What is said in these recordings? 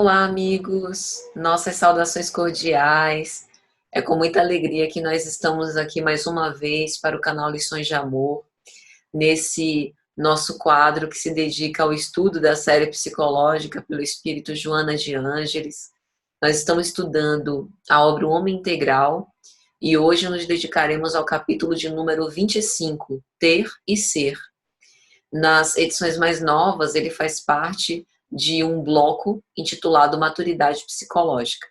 Olá, amigos. Nossas saudações cordiais. É com muita alegria que nós estamos aqui mais uma vez para o canal Lições de Amor, nesse nosso quadro que se dedica ao estudo da série psicológica pelo espírito Joana de Ângeles. Nós estamos estudando a obra O Homem Integral e hoje nos dedicaremos ao capítulo de número 25, Ter e Ser. Nas edições mais novas, ele faz parte de um bloco intitulado Maturidade Psicológica.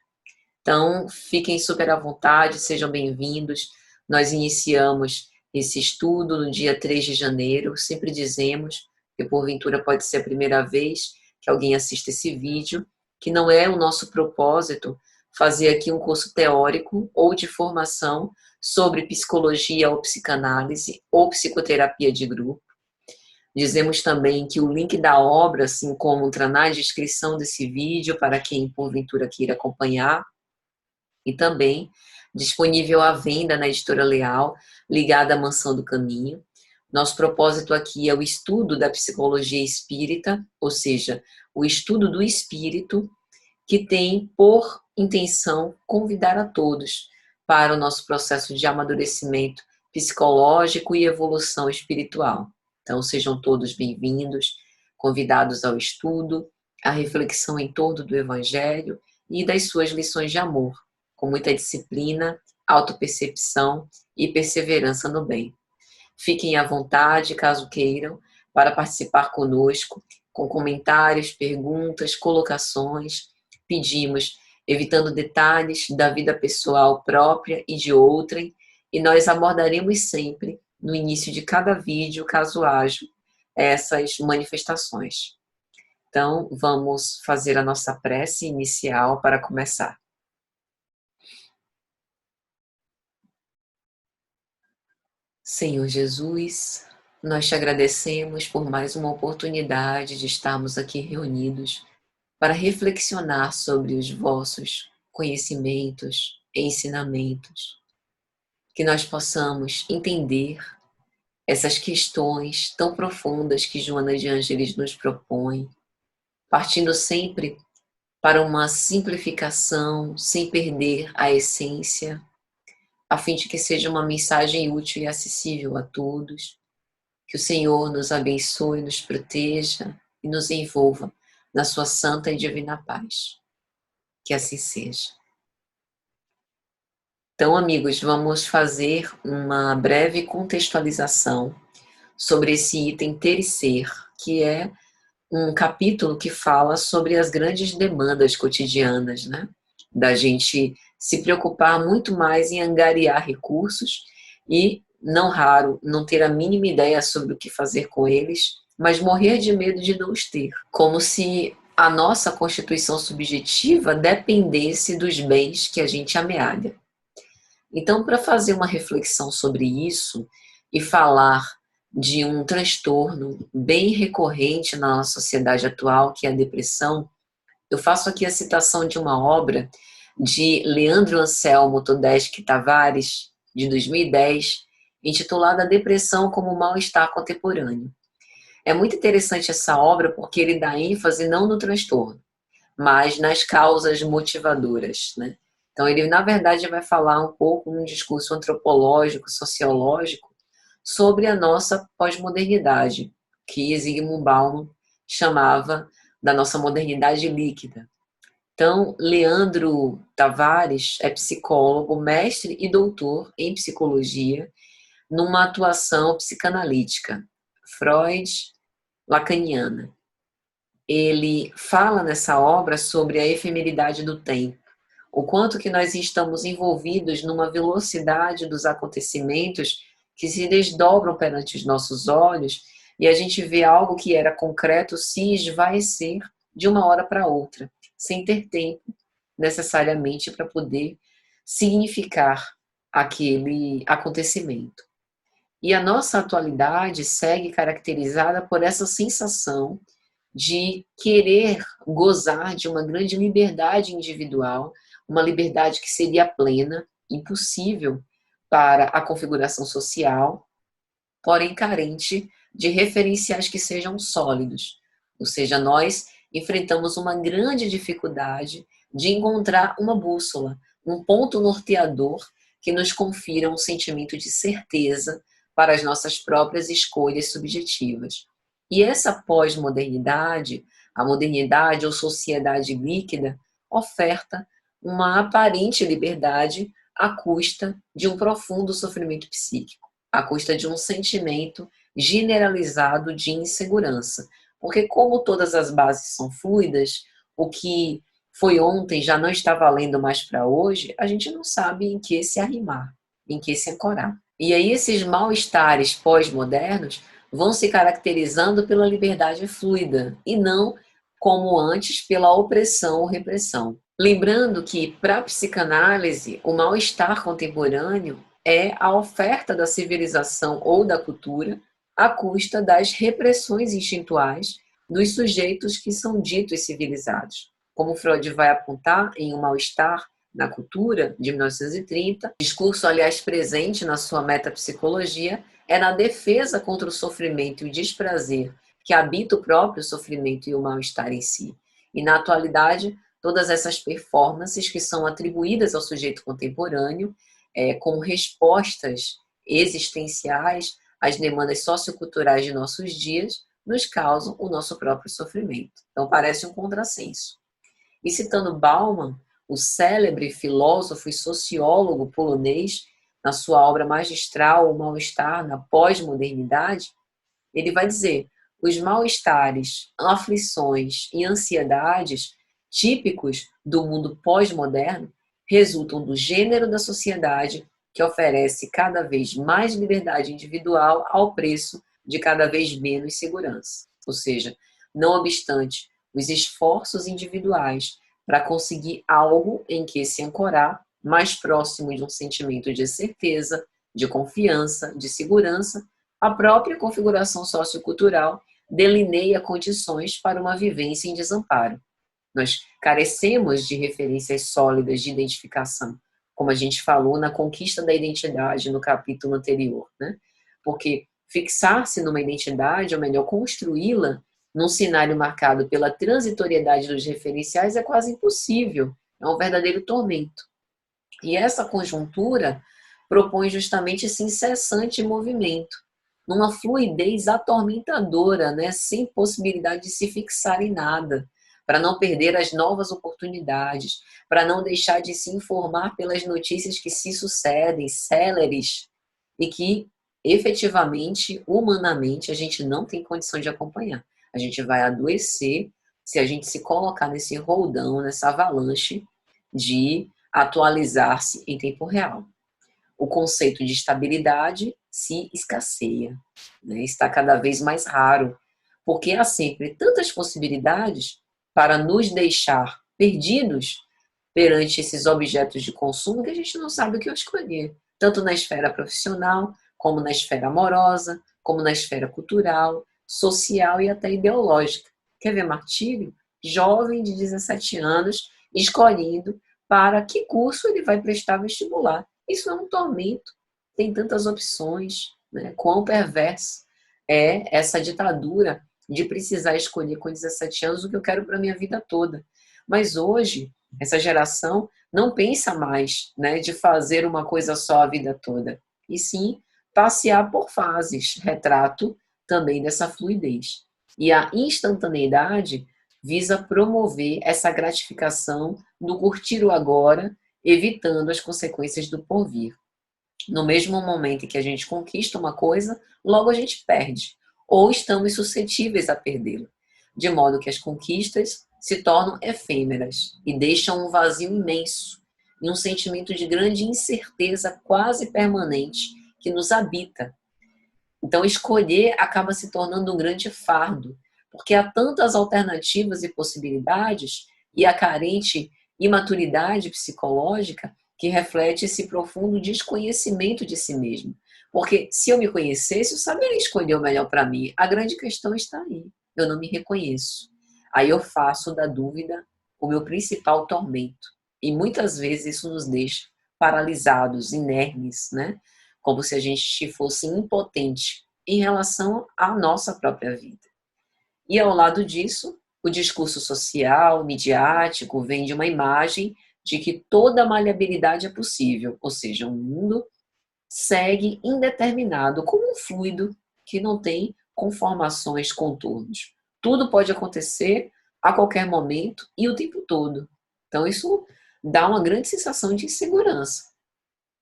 Então, fiquem super à vontade, sejam bem-vindos. Nós iniciamos esse estudo no dia 3 de janeiro, sempre dizemos que porventura pode ser a primeira vez que alguém assiste esse vídeo, que não é o nosso propósito fazer aqui um curso teórico ou de formação sobre psicologia ou psicanálise ou psicoterapia de grupo. Dizemos também que o link da obra se encontra na descrição desse vídeo para quem porventura queira acompanhar e também disponível à venda na Editora Leal, ligada à Mansão do Caminho. Nosso propósito aqui é o estudo da psicologia espírita, ou seja, o estudo do espírito, que tem por intenção convidar a todos para o nosso processo de amadurecimento psicológico e evolução espiritual. Então, sejam todos bem-vindos, convidados ao estudo, à reflexão em torno do Evangelho e das suas lições de amor, com muita disciplina, autopercepção e perseverança no bem. Fiquem à vontade, caso queiram, para participar conosco, com comentários, perguntas, colocações. Pedimos, evitando detalhes da vida pessoal própria e de outrem, e nós abordaremos sempre no início de cada vídeo, caso haja essas manifestações. Então, vamos fazer a nossa prece inicial para começar. Senhor Jesus, nós te agradecemos por mais uma oportunidade de estarmos aqui reunidos para reflexionar sobre os vossos conhecimentos e ensinamentos, que nós possamos entender essas questões tão profundas que Joana de Ângeles nos propõe, partindo sempre para uma simplificação, sem perder a essência, a fim de que seja uma mensagem útil e acessível a todos. Que o Senhor nos abençoe, nos proteja e nos envolva na sua santa e divina paz. Que assim seja. Então, amigos, vamos fazer uma breve contextualização sobre esse item ter e ser, que é um capítulo que fala sobre as grandes demandas cotidianas, né? Da gente se preocupar muito mais em angariar recursos e, não raro, não ter a mínima ideia sobre o que fazer com eles, mas morrer de medo de não os ter, como se a nossa constituição subjetiva dependesse dos bens que a gente amealha. Então, para fazer uma reflexão sobre isso e falar de um transtorno bem recorrente na nossa sociedade atual, que é a depressão, eu faço aqui a citação de uma obra de Leandro Anselmo Todeschi Tavares, de 2010, intitulada Depressão como Mal-Estar Contemporâneo. É muito interessante essa obra porque ele dá ênfase não no transtorno, mas nas causas motivadoras, né? Então, ele, na verdade, vai falar um pouco num discurso antropológico, sociológico, sobre a nossa pós-modernidade, que Zygmunt Bauman chamava da nossa modernidade líquida. Então, Leandro Tavares é psicólogo, mestre e doutor em psicologia, numa atuação psicanalítica, Freud, lacaniana. Ele fala nessa obra sobre a efemeridade do tempo, o quanto que nós estamos envolvidos numa velocidade dos acontecimentos que se desdobram perante os nossos olhos e a gente vê algo que era concreto se esvaecer de uma hora para outra, sem ter tempo necessariamente para poder significar aquele acontecimento. E a nossa atualidade segue caracterizada por essa sensação de querer gozar de uma grande liberdade individual, uma liberdade que seria plena, impossível para a configuração social, porém carente de referenciais que sejam sólidos. Ou seja, nós enfrentamos uma grande dificuldade de encontrar uma bússola, um ponto norteador que nos confira um sentimento de certeza para as nossas próprias escolhas subjetivas. E essa pós-modernidade, a modernidade ou sociedade líquida, oferta uma aparente liberdade à custa de um profundo sofrimento psíquico, à custa de um sentimento generalizado de insegurança. Porque como todas as bases são fluidas, o que foi ontem já não está valendo mais para hoje, a gente não sabe em que se arrimar, em que se ancorar. E aí esses mal-estares pós-modernos vão se caracterizando pela liberdade fluida e não, como antes, pela opressão ou repressão. Lembrando que, para a psicanálise, o mal-estar contemporâneo é a oferta da civilização ou da cultura à custa das repressões instintuais dos sujeitos que são ditos civilizados. Como Freud vai apontar em O Mal-Estar na Cultura, de 1930, discurso, aliás, presente na sua metapsicologia, é na defesa contra o sofrimento e o desprazer que habita o próprio sofrimento e o mal-estar em si. E, na atualidade, todas essas performances que são atribuídas ao sujeito contemporâneo como respostas existenciais às demandas socioculturais de nossos dias, nos causam o nosso próprio sofrimento. Então, parece um contrassenso. E citando Bauman, o célebre filósofo e sociólogo polonês, na sua obra magistral, O Mal-Estar na Pós-Modernidade, ele vai dizer: os mal-estares, aflições e ansiedades típicos do mundo pós-moderno resultam do gênero da sociedade que oferece cada vez mais liberdade individual ao preço de cada vez menos segurança. Ou seja, não obstante os esforços individuais para conseguir algo em que se ancorar, mais próximo de um sentimento de certeza, de confiança, de segurança, a própria configuração sociocultural delineia condições para uma vivência em desamparo. Nós carecemos de referências sólidas de identificação, como a gente falou na conquista da identidade no capítulo anterior, né? Porque fixar-se numa identidade, ou melhor, construí-la num cenário marcado pela transitoriedade dos referenciais é quase impossível, é um verdadeiro tormento. E essa conjuntura propõe justamente esse incessante movimento, numa fluidez atormentadora, né, sem possibilidade de se fixar em nada, para não perder as novas oportunidades, para não deixar de se informar pelas notícias que se sucedem, céleres, e que efetivamente, humanamente, a gente não tem condição de acompanhar. A gente vai adoecer se a gente se colocar nesse roldão, nessa avalanche de atualizar-se em tempo real. O conceito de estabilidade se escasseia, né? Está cada vez mais raro, porque há sempre tantas possibilidades para nos deixar perdidos perante esses objetos de consumo que a gente não sabe o que escolher, tanto na esfera profissional, como na esfera amorosa, como na esfera cultural, social e até ideológica. Quer ver martírio? Jovem de 17 anos escolhendo para que curso ele vai prestar vestibular. Isso é um tormento. Tem tantas opções, né? Quão perverso é essa ditadura de precisar escolher com 17 anos o que eu quero para a minha vida toda. Mas hoje, essa geração não pensa mais, né, de fazer uma coisa só a vida toda, e sim passear por fases, retrato também dessa fluidez. E a instantaneidade visa promover essa gratificação do curtir o agora, evitando as consequências do porvir. No mesmo momento em que a gente conquista uma coisa, logo a gente perde, ou estamos suscetíveis a perdê-la, de modo que as conquistas se tornam efêmeras e deixam um vazio imenso e um sentimento de grande incerteza quase permanente que nos habita. Então, escolher acaba se tornando um grande fardo, porque há tantas alternativas e possibilidades e a carente imaturidade psicológica que reflete esse profundo desconhecimento de si mesmo. Porque se eu me conhecesse, eu saberia escolher o melhor para mim. A grande questão está aí. Eu não me reconheço. Aí eu faço da dúvida o meu principal tormento. E muitas vezes isso nos deixa paralisados, inermes, né? Como se a gente fosse impotente em relação à nossa própria vida. E ao lado disso, O discurso social, midiático, vem de uma imagem de que toda maleabilidade é possível, ou seja, o mundo segue indeterminado, como um fluido que não tem conformações, contornos. Tudo pode acontecer a qualquer momento e o tempo todo. Então, isso dá uma grande sensação de insegurança,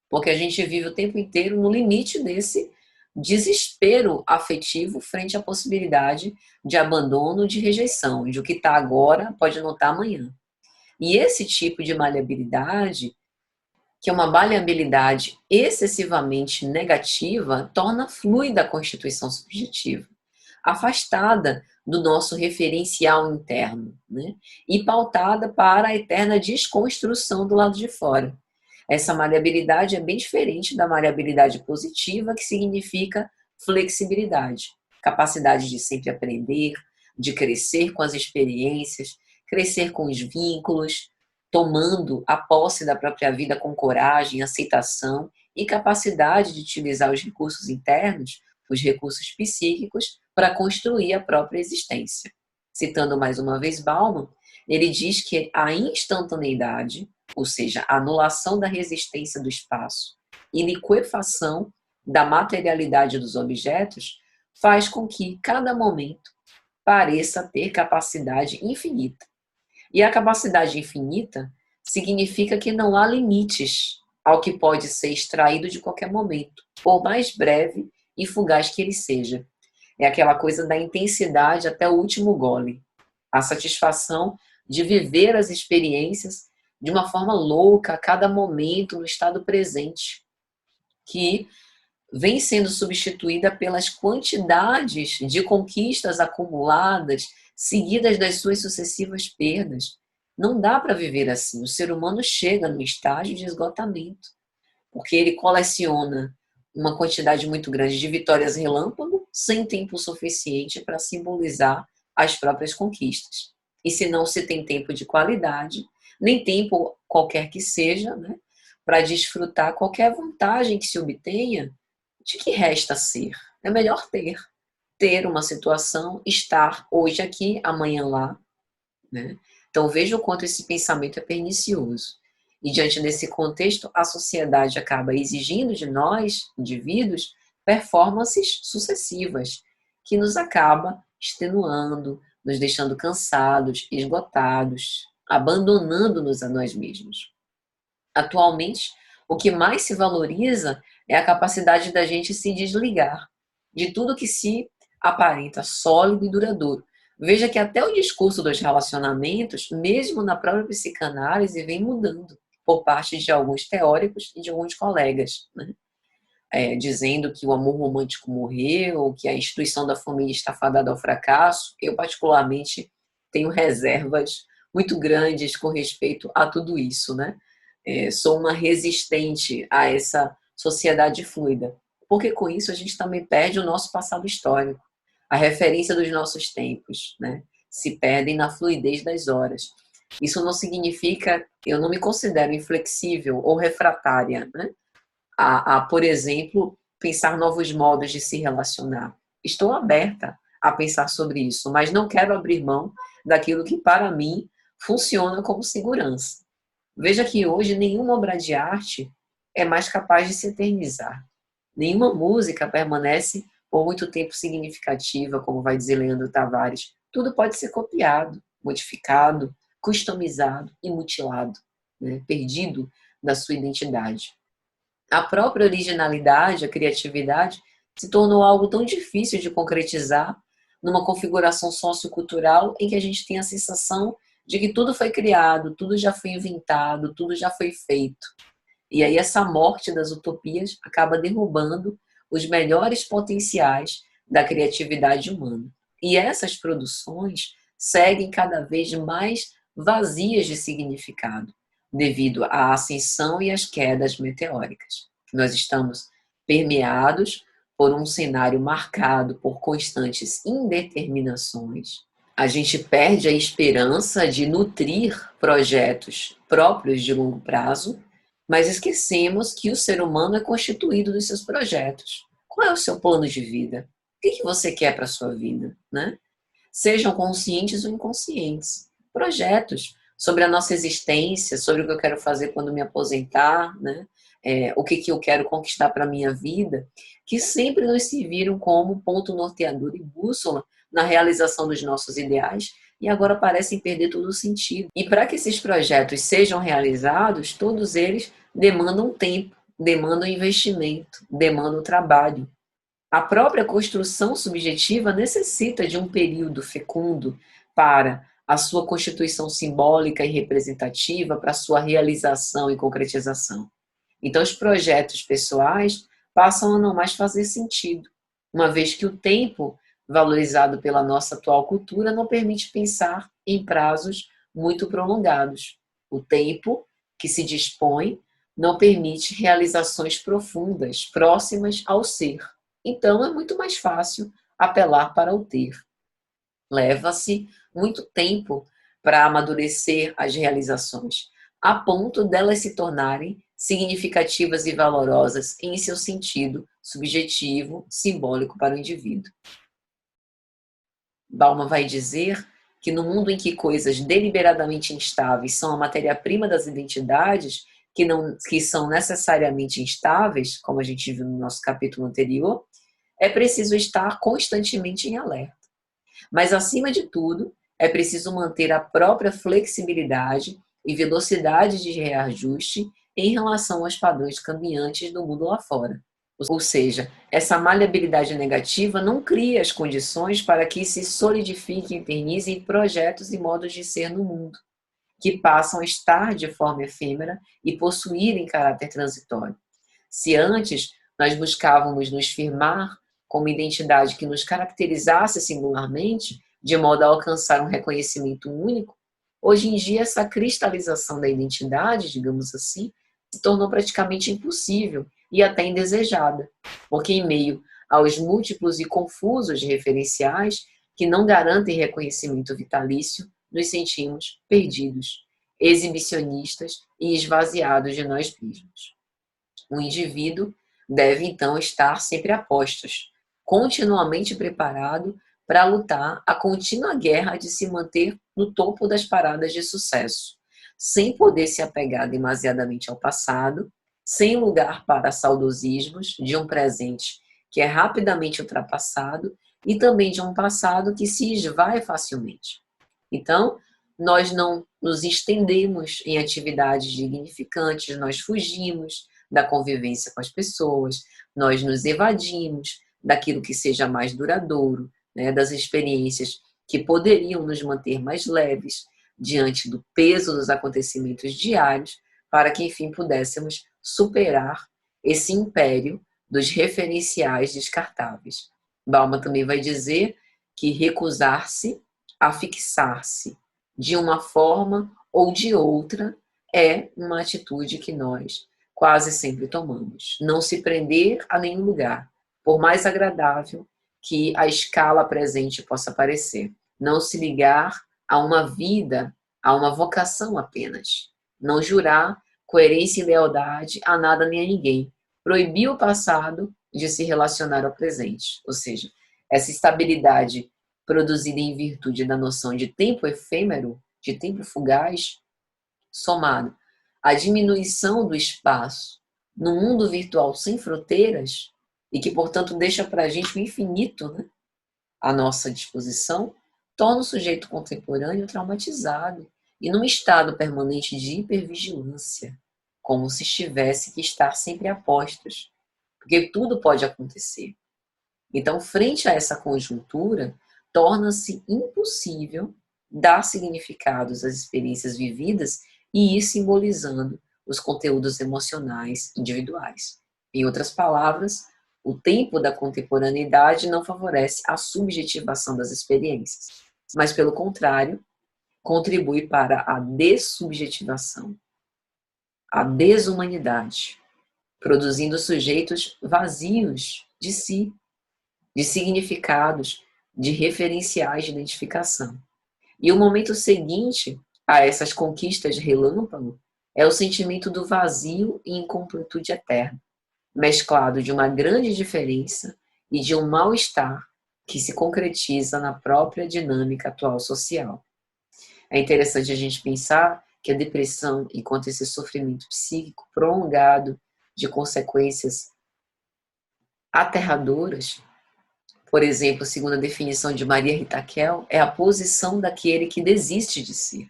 porque a gente vive o tempo inteiro no limite desse desespero afetivo frente à possibilidade de abandono, de rejeição, de o que está agora pode não estar amanhã. E esse tipo de maleabilidade, que é uma maleabilidade excessivamente negativa, torna fluida a constituição subjetiva, afastada do nosso referencial interno, né? E pautada para a eterna desconstrução do lado de fora. Essa maleabilidade é bem diferente da maleabilidade positiva, que significa flexibilidade, capacidade de sempre aprender, de crescer com as experiências, crescer com os vínculos, tomando a posse da própria vida com coragem, aceitação e capacidade de utilizar os recursos internos, os recursos psíquicos, para construir a própria existência. Citando mais uma vez Bauman, ele diz que a instantaneidade, ou seja, a anulação da resistência do espaço e liquefação da materialidade dos objetos, faz com que cada momento pareça ter capacidade infinita. E a capacidade infinita significa que não há limites ao que pode ser extraído de qualquer momento, por mais breve e fugaz que ele seja. É aquela coisa da intensidade até o último gole. A satisfação de viver as experiências de uma forma louca, a cada momento, no estado presente, que vem sendo substituída pelas quantidades de conquistas acumuladas, seguidas das suas sucessivas perdas. Não dá para viver assim. O ser humano chega num estágio de esgotamento, porque ele coleciona uma quantidade muito grande de vitórias relâmpago, sem tempo suficiente para simbolizar as próprias conquistas. E se não se tem tempo de qualidade, nem tempo qualquer que seja, né, para desfrutar qualquer vantagem que se obtenha, de que resta ser? É melhor ter. Ter uma situação, estar hoje aqui, amanhã lá, né? Então veja o quanto esse pensamento é pernicioso. E diante desse contexto, a sociedade acaba exigindo de nós, indivíduos, performances sucessivas, que nos acaba extenuando, nos deixando cansados, esgotados, abandonando-nos a nós mesmos. Atualmente, o que mais se valoriza é a capacidade da gente se desligar de tudo que se aparenta sólido e duradouro. Veja que até o discurso dos relacionamentos, mesmo na própria psicanálise, vem mudando por parte de alguns teóricos e de alguns colegas, né? Dizendo que o amor romântico morreu, que a instituição da família está fadada ao fracasso. Eu, particularmente, tenho reservas muito grandes com respeito a tudo isso, né? Sou uma resistente a essa sociedade fluida, porque com isso a gente também perde o nosso passado histórico, a referência dos nossos tempos, né? Se perdem na fluidez das horas. Isso não significa, eu não me considero inflexível ou refratária, né? Por exemplo, pensar novos modos de se relacionar. Estou aberta a pensar sobre isso, mas não quero abrir mão daquilo que, para mim, funciona como segurança. Veja que hoje nenhuma obra de arte é mais capaz de se eternizar. Nenhuma música permanece por muito tempo significativa, como vai dizer Leandro Tavares. Tudo pode ser copiado, modificado, customizado e mutilado, né? Perdido da sua identidade. A própria originalidade, a criatividade, se tornou algo tão difícil de concretizar numa configuração sociocultural em que a gente tem a sensação de que tudo foi criado, tudo já foi inventado, tudo já foi feito. E aí essa morte das utopias acaba derrubando os melhores potenciais da criatividade humana. E essas produções seguem cada vez mais vazias de significado, devido à ascensão e às quedas meteóricas. Nós estamos permeados por um cenário marcado por constantes indeterminações. A gente perde a esperança de nutrir projetos próprios de longo prazo, mas esquecemos que o ser humano é constituído dos seus projetos. Qual é o seu plano de vida? O que você quer para a sua vida, né? sejam conscientes ou inconscientes. Projetos sobre a nossa existência, sobre o que eu quero fazer quando me aposentar, né? O que eu quero conquistar para a minha vida, que sempre nos serviram como ponto norteador e bússola na realização dos nossos ideais e agora parecem perder todo o sentido. E para que esses projetos sejam realizados, todos eles demandam tempo, demandam investimento, demandam trabalho. A própria construção subjetiva necessita de um período fecundo para a sua constituição simbólica e representativa, para a sua realização e concretização. Então, os projetos pessoais passam a não mais fazer sentido, uma vez que o tempo valorizado pela nossa atual cultura não permite pensar em prazos muito prolongados. O tempo que se dispõe não permite realizações profundas, próximas ao ser. Então, é muito mais fácil apelar para o ter. Leva-se muito tempo para amadurecer as realizações, a ponto delas se tornarem significativas e valorosas em seu sentido subjetivo, simbólico para o indivíduo. Bauman vai dizer que no mundo em que coisas deliberadamente instáveis são a matéria-prima das identidades, que são necessariamente instáveis, como a gente viu no nosso capítulo anterior, é preciso estar constantemente em alerta. Mas, acima de tudo, é preciso manter a própria flexibilidade e velocidade de reajuste em relação aos padrões cambiantes do mundo lá fora. Ou seja, essa maleabilidade negativa não cria as condições para que se solidifiquem e eternizem projetos e modos de ser no mundo, que passam a estar de forma efêmera e possuírem caráter transitório. Se antes nós buscávamos nos firmar com uma identidade que nos caracterizasse singularmente, de modo a alcançar um reconhecimento único, hoje em dia essa cristalização da identidade, digamos assim, se tornou praticamente impossível e até indesejada, porque em meio aos múltiplos e confusos referenciais que não garantem reconhecimento vitalício, nos sentimos perdidos, exibicionistas e esvaziados de nós mesmos. O indivíduo deve, então, estar sempre a postos, continuamente preparado para lutar a contínua guerra de se manter no topo das paradas de sucesso, sem poder se apegar demasiadamente ao passado, sem lugar para saudosismos de um presente que é rapidamente ultrapassado e também de um passado que se esvai facilmente. Então, nós não nos estendemos em atividades dignificantes, nós fugimos da convivência com as pessoas, nós nos evadimos daquilo que seja mais duradouro, né, das experiências que poderiam nos manter mais leves diante do peso dos acontecimentos diários, para que, enfim, pudéssemos superar esse império dos referenciais descartáveis. Bauman também vai dizer que recusar-se a fixar-se de uma forma ou de outra é uma atitude que nós quase sempre tomamos. Não se prender a nenhum lugar, por mais agradável que a escala presente possa parecer. Não se ligar a uma vida, a uma vocação apenas. Não jurar coerência e lealdade a nada nem a ninguém. Proibir o passado de se relacionar ao presente. Ou seja, essa estabilidade produzida em virtude da noção de tempo efêmero, de tempo fugaz, somado à diminuição do espaço no mundo virtual sem fronteiras, e que, portanto, deixa para a gente o infinito, né, à nossa disposição, torna o sujeito contemporâneo traumatizado e num estado permanente de hipervigilância, como se tivesse que estar sempre a postos, porque tudo pode acontecer. Então, frente a essa conjuntura, torna-se impossível dar significados às experiências vividas e ir simbolizando os conteúdos emocionais individuais. Em outras palavras, o tempo da contemporaneidade não favorece a subjetivação das experiências, mas, pelo contrário, contribui para a dessubjetivação, a desumanidade, produzindo sujeitos vazios de si, de significados, de referenciais de identificação. E o momento seguinte a essas conquistas relâmpago é o sentimento do vazio e incompletude eterna, mesclado de uma grande diferença e de um mal-estar que se concretiza na própria dinâmica atual social. É interessante a gente pensar que a depressão, enquanto esse sofrimento psíquico prolongado de consequências aterradoras, por exemplo, segundo a definição de Maria Rita Kell, é a posição daquele que desiste de si.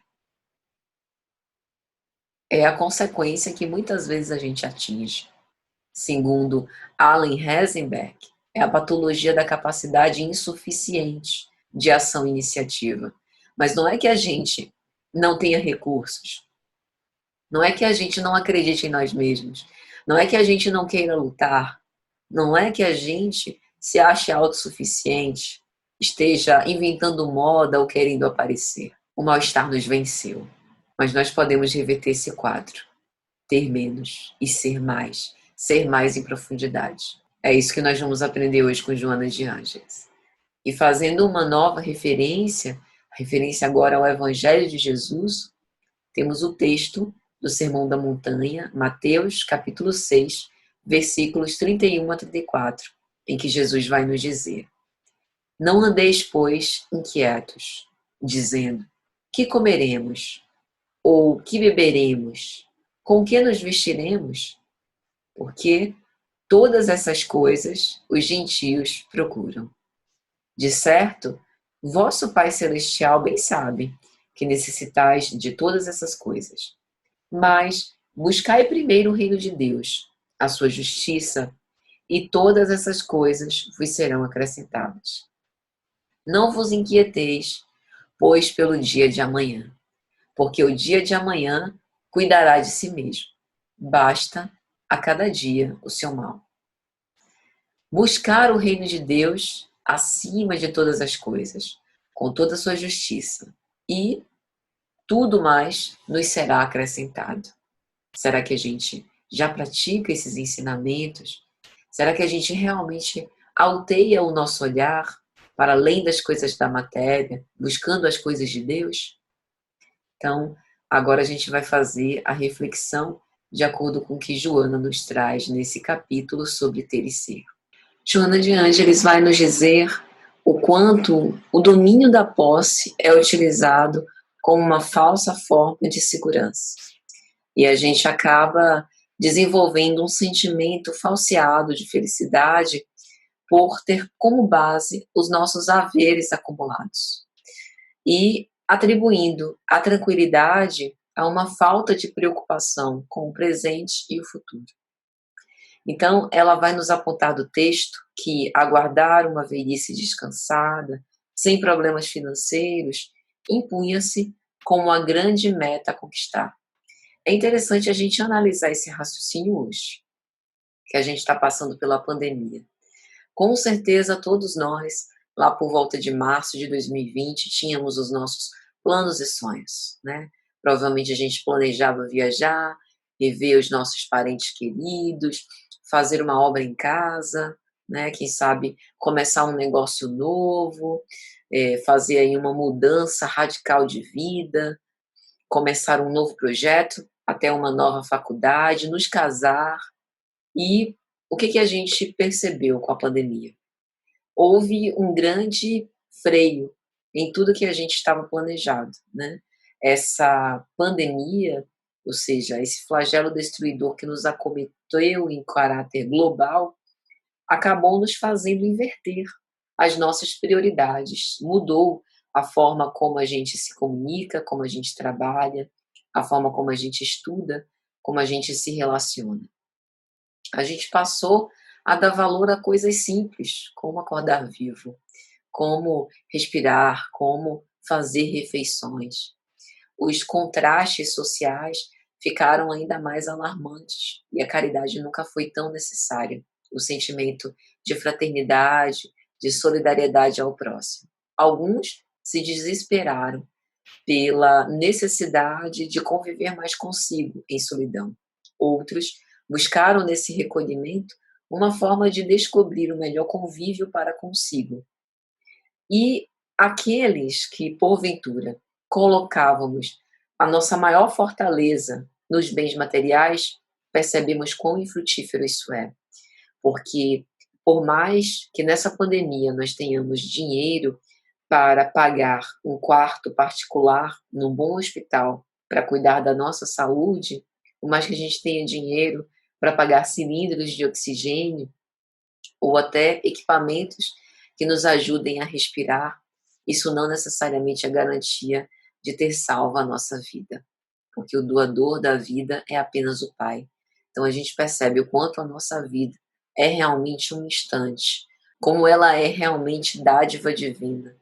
É a consequência que muitas vezes a gente atinge. Segundo Allen Heisenberg, é a patologia da capacidade insuficiente de ação e iniciativa. Mas não é que a gente não tenha recursos, não é que a gente não acredite em nós mesmos, não é que a gente não queira lutar, não é que a gente se ache autossuficiente, esteja inventando moda ou querendo aparecer. O mal-estar nos venceu, mas nós podemos reverter esse quadro, ter menos e ser mais em profundidade. É isso que nós vamos aprender hoje com Joana de Ângeles. E fazendo uma nova referência, a referência agora ao Evangelho de Jesus, temos o texto do Sermão da Montanha, Mateus, capítulo 6, versículos 31 a 34, em que Jesus vai nos dizer: Não andeis, pois, inquietos, dizendo: que comeremos? Ou que beberemos? Com que nos vestiremos? Porque todas essas coisas os gentios procuram. De certo, vosso Pai Celestial bem sabe que necessitais de todas essas coisas. Mas buscai primeiro o reino de Deus, a sua justiça, e todas essas coisas vos serão acrescentadas. Não vos inquieteis, pois, pelo dia de amanhã, porque o dia de amanhã cuidará de si mesmo. Basta a cada dia o seu mal. Buscar o reino de Deus acima de todas as coisas, com toda a sua justiça, e tudo mais nos será acrescentado. Será que a gente já pratica esses ensinamentos? Será que a gente realmente alteia o nosso olhar para além das coisas da matéria, buscando as coisas de Deus? Então, agora a gente vai fazer a reflexão de acordo com o que Joana nos traz nesse capítulo sobre ter e ser. Joana de Ângeles vai nos dizer o quanto o domínio da posse é utilizado como uma falsa forma de segurança. E a gente acaba desenvolvendo um sentimento falseado de felicidade por ter como base os nossos haveres acumulados. E atribuindo a tranquilidade a uma falta de preocupação com o presente e o futuro. Então, ela vai nos apontar do texto que aguardar uma velhice descansada, sem problemas financeiros, impunha-se como a grande meta a conquistar. É interessante a gente analisar esse raciocínio hoje, que a gente está passando pela pandemia. Com certeza, todos nós, lá por volta de março de 2020, tínhamos os nossos planos e sonhos, né? Provavelmente a gente planejava viajar, rever os nossos parentes queridos, fazer uma obra em casa, né? Quem sabe começar um negócio novo, fazer aí uma mudança radical de vida, começar um novo projeto, até uma nova faculdade, nos casar. E o que a gente percebeu com a pandemia? Houve um grande freio em tudo que a gente estava planejado, né? Essa pandemia, ou seja, esse flagelo destruidor que nos acometeu em caráter global, acabou nos fazendo inverter as nossas prioridades, mudou a forma como a gente se comunica, como a gente trabalha, a forma como a gente estuda, como a gente se relaciona. A gente passou a dar valor a coisas simples, como acordar vivo, como respirar, como fazer refeições. Os contrastes sociais ficaram ainda mais alarmantes e a caridade nunca foi tão necessária. O sentimento de fraternidade, de solidariedade ao próximo. Alguns se desesperaram pela necessidade de conviver mais consigo em solidão. Outros buscaram nesse recolhimento uma forma de descobrir o melhor convívio para consigo. E aqueles que, porventura, colocávamos a nossa maior fortaleza nos bens materiais, percebemos quão infrutífero isso é. Porque Por mais que nessa pandemia nós tenhamos dinheiro para pagar um quarto particular num bom hospital para cuidar da nossa saúde, por mais que a gente tenha dinheiro para pagar cilindros de oxigênio ou até equipamentos que nos ajudem a respirar, isso não necessariamente é garantia de ter salvo a nossa vida, porque o doador da vida é apenas o Pai. Então a gente percebe o quanto a nossa vida é realmente um instante, como ela é realmente dádiva divina,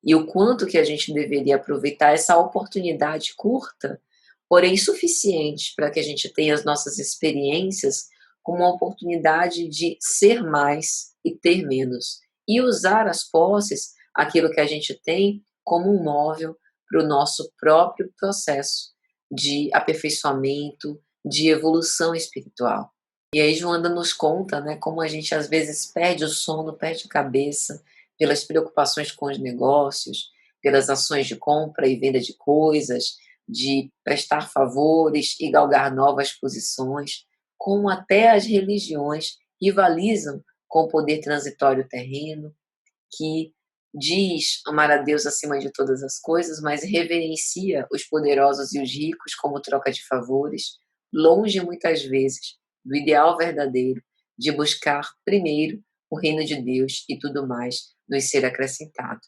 e o quanto que a gente deveria aproveitar essa oportunidade curta, porém suficiente para que a gente tenha as nossas experiências como uma oportunidade de ser mais e ter menos, e usar as posses, aquilo que a gente tem, como um móvel para o nosso próprio processo de aperfeiçoamento, de evolução espiritual. E aí Joana nos conta, né, como a gente às vezes perde o sono, perde a cabeça pelas preocupações com os negócios, pelas ações de compra e venda de coisas, de prestar favores e galgar novas posições, como até as religiões rivalizam com o poder transitório terreno, que diz amar a Deus acima de todas as coisas, mas reverencia os poderosos e os ricos como troca de favores, longe muitas vezes do ideal verdadeiro de buscar primeiro o reino de Deus e tudo mais nos ser acrescentado.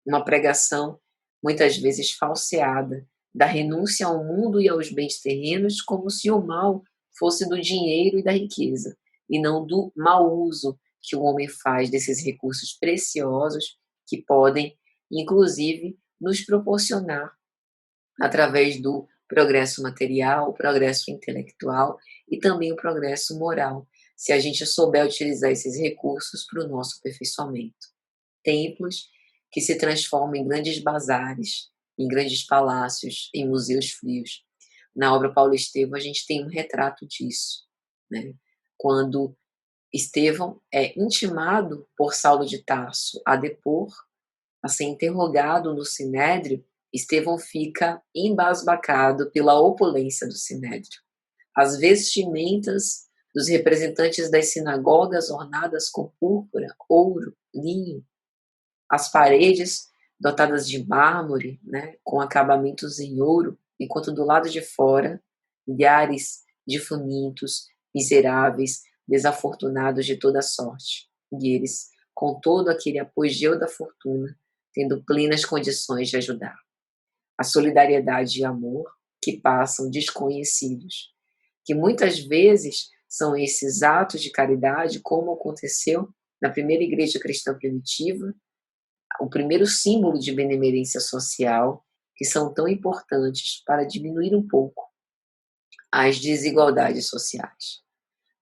Uma pregação muitas vezes falseada da renúncia ao mundo e aos bens terrenos, como se o mal fosse do dinheiro e da riqueza, e não do mau uso que o homem faz desses recursos preciosos que podem, inclusive, nos proporcionar, através do progresso material, o progresso intelectual e também o progresso moral, se a gente souber utilizar esses recursos para o nosso aperfeiçoamento. Templos que se transformam em grandes bazares, em grandes palácios, em museus frios. Na obra Paulo Estevão, a gente tem um retrato disso, né? Quando Estevão é intimado por Saulo de Tarso a depor, a ser interrogado no Sinédrio, Estevão fica embasbacado pela opulência do Sinédrio. As vestimentas dos representantes das sinagogas ornadas com púrpura, ouro, linho, as paredes dotadas de mármore, né, com acabamentos em ouro, enquanto do lado de fora, milhares de famintos, miseráveis, desafortunados de toda sorte, e eles, com todo aquele apogeu da fortuna, tendo plenas condições de ajudar. A solidariedade e amor que passam desconhecidos, que muitas vezes são esses atos de caridade, como aconteceu na primeira igreja cristã primitiva, o primeiro símbolo de benemerência social, que são tão importantes para diminuir um pouco as desigualdades sociais.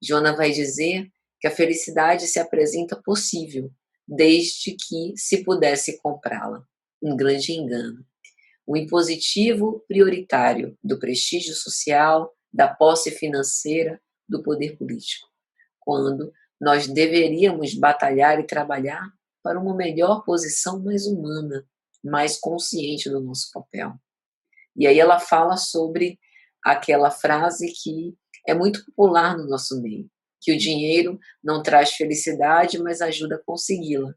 Joana vai dizer que a felicidade se apresenta possível, desde que se pudesse comprá-la. Um grande engano. O impositivo prioritário do prestígio social, da posse financeira, do poder político, quando nós deveríamos batalhar e trabalhar para uma melhor posição mais humana, mais consciente do nosso papel. E aí ela fala sobre aquela frase que é muito popular no nosso meio, que o dinheiro não traz felicidade, mas ajuda a consegui-la.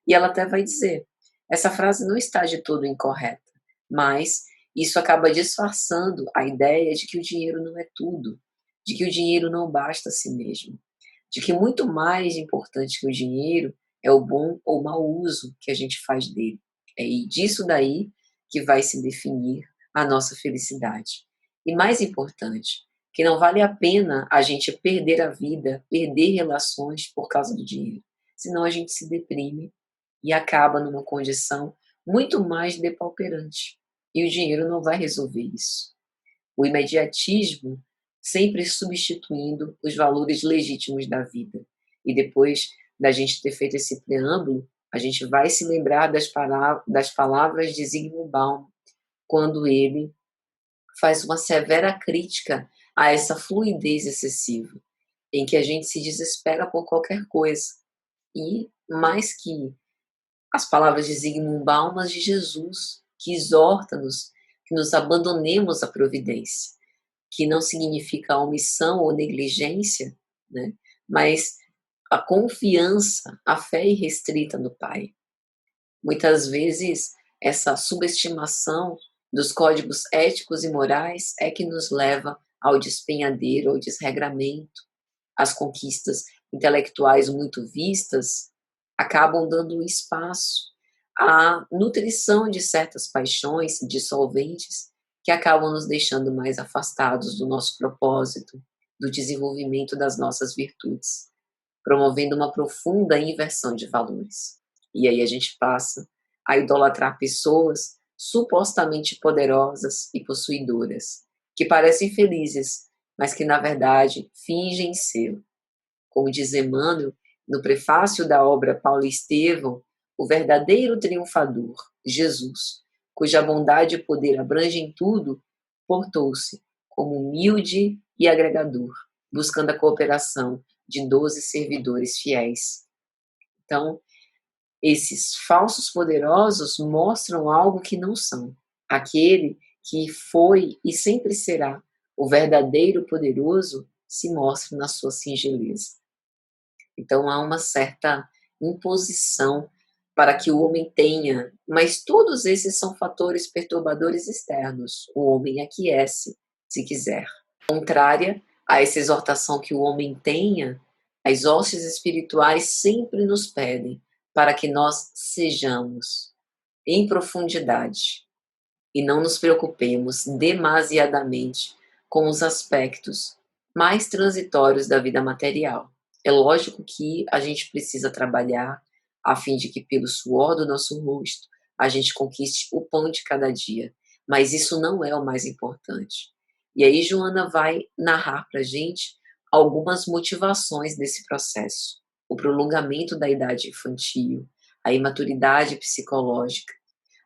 E ela até vai dizer, essa frase não está de todo incorreta, mas isso acaba disfarçando a ideia de que o dinheiro não é tudo, de que o dinheiro não basta a si mesmo, de que muito mais importante que o dinheiro é o bom ou mau uso que a gente faz dele. É disso daí que vai se definir a nossa felicidade. E mais importante, que não vale a pena a gente perder a vida, perder relações por causa do dinheiro. Senão a gente se deprime e acaba numa condição muito mais depauperante. E o dinheiro não vai resolver isso. O imediatismo sempre substituindo os valores legítimos da vida. E depois da gente ter feito esse preâmbulo, a gente vai se lembrar das palavras de Zygmunt Bauman, quando ele faz uma severa crítica a essa fluidez excessiva, em que a gente se desespera por qualquer coisa. E, mais que as palavras de Zygmunt Bauman, de Jesus, que exorta-nos que nos abandonemos à providência, que não significa omissão ou negligência, né? Mas a confiança, a fé irrestrita no Pai. Muitas vezes, essa subestimação dos códigos éticos e morais é que nos leva ao despenhadeiro, ao desregramento. As conquistas intelectuais muito vistas acabam dando espaço à nutrição de certas paixões dissolventes que acabam nos deixando mais afastados do nosso propósito, do desenvolvimento das nossas virtudes, promovendo uma profunda inversão de valores. E aí a gente passa a idolatrar pessoas supostamente poderosas e possuidoras, que parecem felizes, mas que na verdade fingem ser. Como diz Emmanuel, no prefácio da obra Paulo e Estevão, o verdadeiro triunfador, Jesus, cuja bondade e poder abrangem tudo, portou-se como humilde e agregador, buscando a cooperação de 12 servidores fiéis. Então, esses falsos poderosos mostram algo que não são. Aquele que foi e sempre será o verdadeiro poderoso se mostra na sua singeleza. Então há uma certa imposição para que o homem tenha, mas todos esses são fatores perturbadores externos. O homem aquece, se quiser. Contrária a essa exortação que o homem tenha, as hostes espirituais sempre nos pedem para que nós sejamos em profundidade e não nos preocupemos demasiadamente com os aspectos mais transitórios da vida material. É lógico que a gente precisa trabalhar a fim de que, pelo suor do nosso rosto, a gente conquiste o pão de cada dia, mas isso não é o mais importante. E aí Joana vai narrar para a gente algumas motivações desse processo. O prolongamento da idade infantil, a imaturidade psicológica,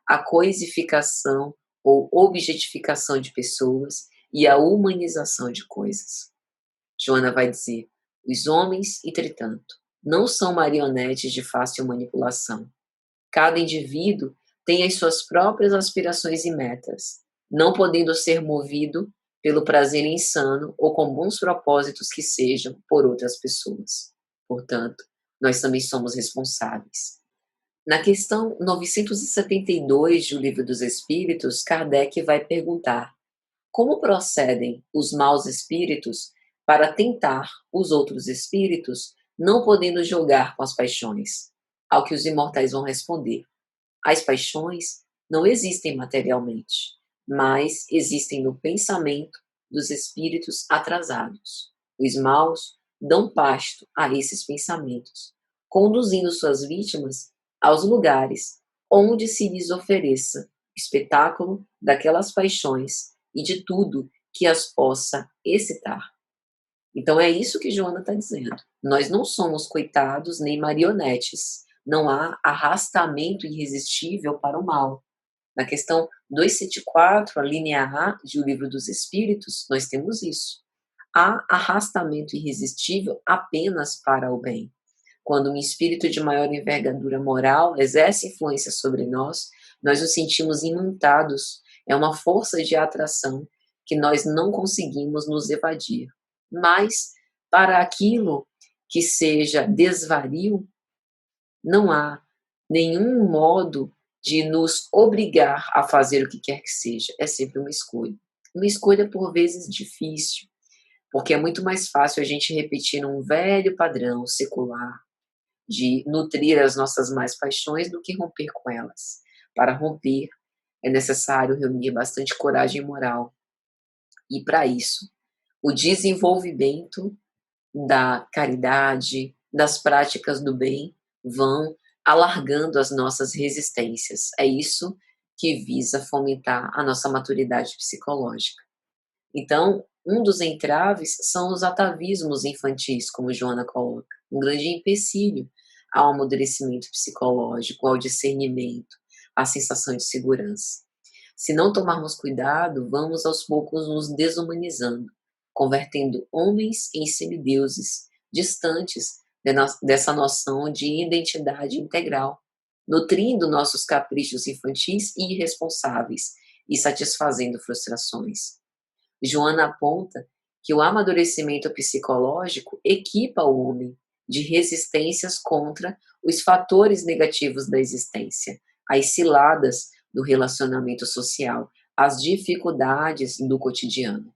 a coisificação ou objetificação de pessoas e a humanização de coisas. Joana vai dizer: os homens, entretanto, não são marionetes de fácil manipulação. Cada indivíduo tem as suas próprias aspirações e metas, não podendo ser movido pelo prazer insano ou com bons propósitos que sejam por outras pessoas. Portanto, nós também somos responsáveis. Na questão 972 do Livro dos Espíritos, Kardec vai perguntar: como procedem os maus espíritos para tentar os outros espíritos, não podendo jogar com as paixões? Ao que os imortais vão responder: as paixões não existem materialmente, mas existem no pensamento dos espíritos atrasados. Os maus dão pasto a esses pensamentos, conduzindo suas vítimas aos lugares onde se lhes ofereça espetáculo daquelas paixões e de tudo que as possa excitar. Então é isso que Joana está dizendo. Nós não somos coitados nem marionetes. Não há arrastamento irresistível para o mal. Na questão 274, a linha A de O Livro dos Espíritos, nós temos isso. Há arrastamento irresistível apenas para o bem. Quando um espírito de maior envergadura moral exerce influência sobre nós, nós nos sentimos imantados. É uma força de atração que nós não conseguimos nos evadir. Mas, para aquilo que seja desvario, não há nenhum modo de nos obrigar a fazer o que quer que seja. É sempre uma escolha. Uma escolha, por vezes, difícil, porque é muito mais fácil a gente repetir um velho padrão secular de nutrir as nossas mais paixões do que romper com elas. Para romper, é necessário reunir bastante coragem moral. E, para isso, o desenvolvimento da caridade, das práticas do bem, vão alargando as nossas resistências. É isso que visa fomentar a nossa maturidade psicológica. Então, um dos entraves são os atavismos infantis, como Joana coloca, um grande empecilho ao amadurecimento psicológico, ao discernimento, à sensação de segurança. Se não tomarmos cuidado, vamos aos poucos nos desumanizando, convertendo homens em semideuses, distantes dessa noção de identidade integral, nutrindo nossos caprichos infantis e irresponsáveis e satisfazendo frustrações. Joana aponta que o amadurecimento psicológico equipa o homem de resistências contra os fatores negativos da existência, as ciladas do relacionamento social, as dificuldades do cotidiano.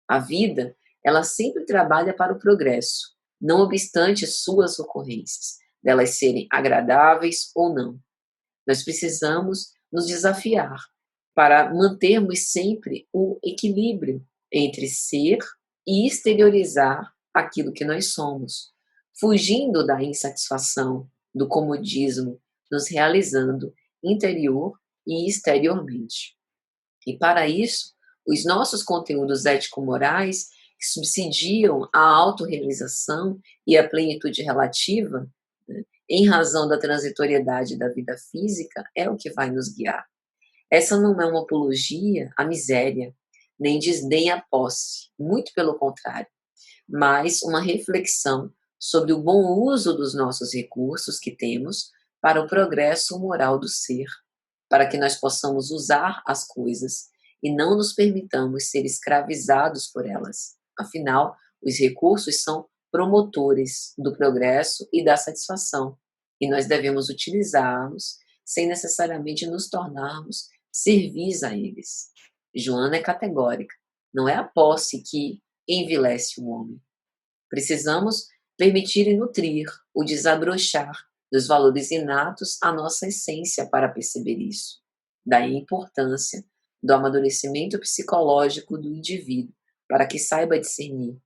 A vida, ela sempre trabalha para o progresso, não obstante suas ocorrências, delas serem agradáveis ou não. Nós precisamos nos desafiar para mantermos sempre o equilíbrio entre ser e exteriorizar aquilo que nós somos, fugindo da insatisfação, do comodismo, nos realizando interior e exteriormente. E para isso, os nossos conteúdos ético-morais, que subsidiam a autorrealização e a plenitude relativa, né, em razão da transitoriedade da vida física, é o que vai nos guiar. Essa não é uma apologia à miséria, nem desdém à posse, muito pelo contrário, mas uma reflexão sobre o bom uso dos nossos recursos que temos para o progresso moral do ser, para que nós possamos usar as coisas e não nos permitamos ser escravizados por elas. Afinal, os recursos são promotores do progresso e da satisfação, e nós devemos utilizá-los sem necessariamente nos tornarmos servis a eles. Joana é categórica, não é a posse que envilece o homem. Precisamos permitir e nutrir o desabrochar dos valores inatos à nossa essência para perceber isso. Daí a importância do amadurecimento psicológico do indivíduo, para que saiba discernir,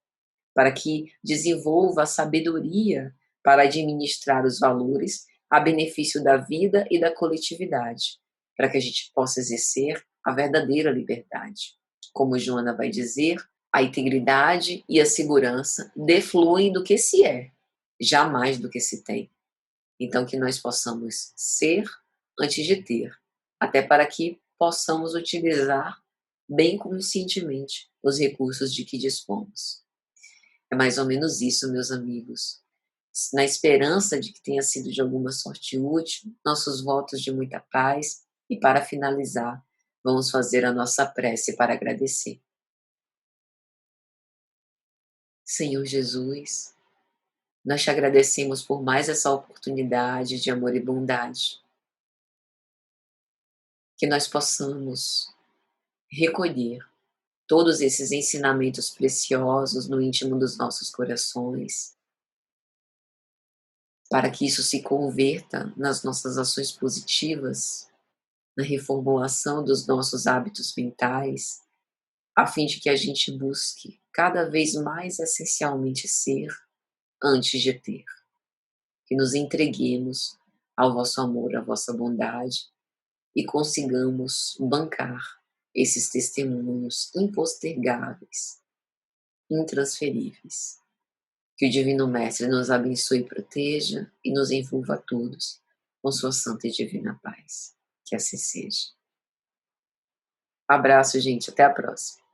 para que desenvolva a sabedoria para administrar os valores a benefício da vida e da coletividade, para que a gente possa exercer a verdadeira liberdade. Como Joana vai dizer, a integridade e a segurança defluem do que se é, jamais do que se tem. Então, que nós possamos ser antes de ter, até para que possamos utilizar bem conscientemente os recursos de que dispomos. É mais ou menos isso, meus amigos. Na esperança de que tenha sido de alguma sorte útil, nossos votos de muita paz, e para finalizar, vamos fazer a nossa prece para agradecer. Senhor Jesus, nós te agradecemos por mais essa oportunidade de amor e bondade, que nós possamos recolher todos esses ensinamentos preciosos no íntimo dos nossos corações, para que isso se converta nas nossas ações positivas, na reformulação dos nossos hábitos mentais, a fim de que a gente busque cada vez mais essencialmente ser antes de ter. Que nos entreguemos ao vosso amor, à vossa bondade e consigamos bancar esses testemunhos impostergáveis, intransferíveis. Que o Divino Mestre nos abençoe e proteja e nos envolva a todos com sua santa e divina paz. Que assim seja. Abraço, gente. Até a próxima.